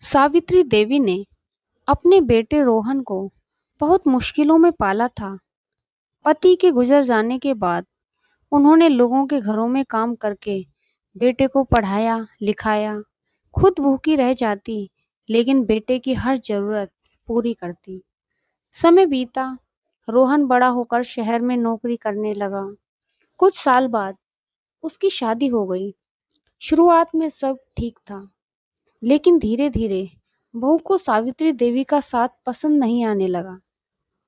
सावित्री देवी ने अपने बेटे रोहन को बहुत मुश्किलों में पाला था। पति के गुजर जाने के बाद उन्होंने लोगों के घरों में काम करके बेटे को पढ़ाया लिखाया। खुद भूखी रह जाती, लेकिन बेटे की हर जरूरत पूरी करती। समय बीता, रोहन बड़ा होकर शहर में नौकरी करने लगा। कुछ साल बाद उसकी शादी हो गई। शुरुआत में सब ठीक था, लेकिन धीरे धीरे बहू को सावित्री देवी का साथ पसंद नहीं आने लगा।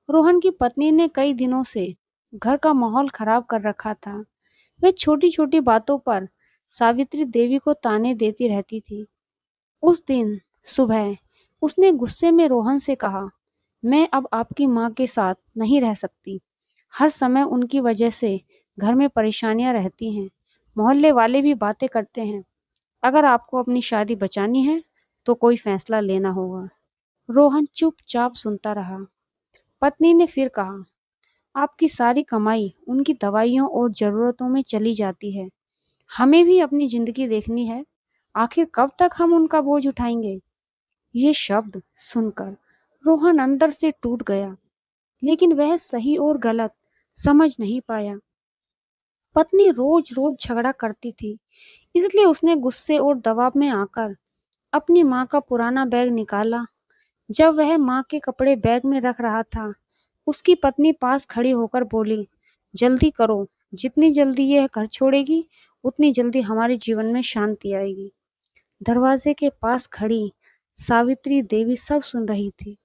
रोहन की पत्नी ने कई दिनों से घर का माहौल खराब कर रखा था। वह छोटी छोटी बातों पर सावित्री देवी को ताने देती रहती थी। उस दिन सुबह उसने गुस्से में रोहन से कहा, मैं अब आपकी माँ के साथ नहीं रह सकती। हर समय उनकी वजह से घर में परेशानियां रहती हैं। मोहल्ले वाले भी बातें करते हैं। अगर आपको अपनी शादी बचानी है तो कोई फैसला लेना होगा। रोहन चुपचाप सुनता रहा। पत्नी ने फिर कहा, आपकी सारी कमाई उनकी दवाइयों और जरूरतों में चली जाती है। हमें भी अपनी जिंदगी देखनी है। आखिर कब तक हम उनका बोझ उठाएंगे? ये शब्द सुनकर रोहन अंदर से टूट गया, लेकिन वह सही और गलत समझ नहीं पाया। पत्नी रोज रोज झगड़ा करती थी, इसलिए उसने गुस्से और दबाव में आकर अपनी माँ का पुराना बैग निकाला। जब वह माँ के कपड़े बैग में रख रहा था, उसकी पत्नी पास खड़ी होकर बोली, जल्दी करो, जितनी जल्दी यह घर छोड़ेगी उतनी जल्दी हमारे जीवन में शांति आएगी। दरवाजे के पास खड़ी सावित्री देवी सब सुन रही थी।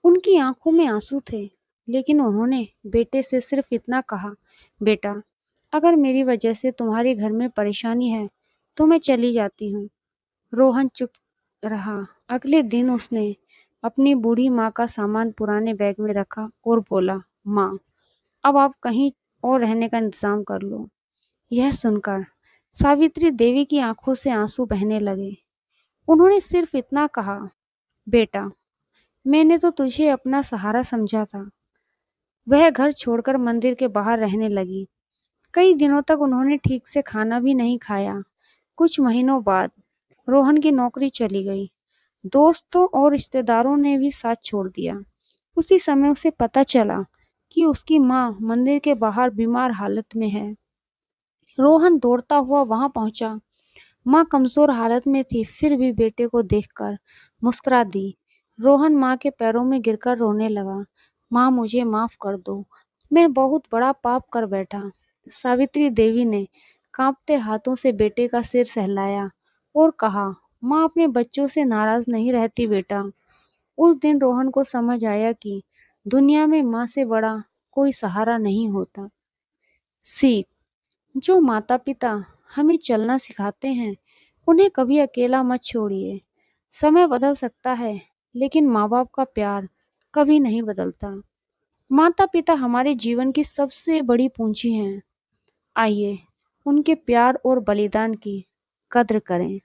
उनकी आंखों में आंसू थे, लेकिन उन्होंने बेटे से सिर्फ इतना कहा, बेटा, अगर मेरी वजह से तुम्हारे घर में परेशानी है तो मैं चली जाती हूँ। रोहन चुप रहा। अगले दिन उसने अपनी बूढ़ी माँ का सामान पुराने बैग में रखा और बोला, माँ, अब आप कहीं और रहने का इंतजाम कर लो। यह सुनकर सावित्री देवी की आंखों से आंसू बहने लगे। उन्होंने सिर्फ इतना कहा, बेटा, मैंने तो तुझे अपना सहारा समझा था। वह घर छोड़कर मंदिर के बाहर रहने लगी। कई दिनों तक उन्होंने ठीक से खाना भी नहीं खाया। कुछ महीनों बाद रोहन की नौकरी चली गई। दोस्तों और रिश्तेदारों ने भी साथ छोड़ दिया। उसी समय उसे पता चला कि उसकी माँ मंदिर के बाहर बीमार हालत में है। रोहन दौड़ता हुआ वहां पहुंचा। माँ कमजोर हालत में थी, फिर भी बेटे को देखकर मुस्कुरा दी। रोहन माँ के पैरों में गिरकर रोने लगा, माँ, मुझे माफ कर दो, मैं बहुत बड़ा पाप कर बैठा। सावित्री देवी ने कांपते हाथों से बेटे का सिर सहलाया और कहा, माँ अपने बच्चों से नाराज नहीं रहती बेटा। उस दिन रोहन को समझ आया कि दुनिया में माँ से बड़ा कोई सहारा नहीं होता। सीख, जो माता पिता हमें चलना सिखाते हैं, उन्हें कभी अकेला मत छोड़िए। समय बदल सकता है, लेकिन माँ बाप का प्यार कभी नहीं बदलता। माता पिता हमारे जीवन की सबसे बड़ी पूंजी हैं। आइए उनके प्यार और बलिदान की कद्र करें।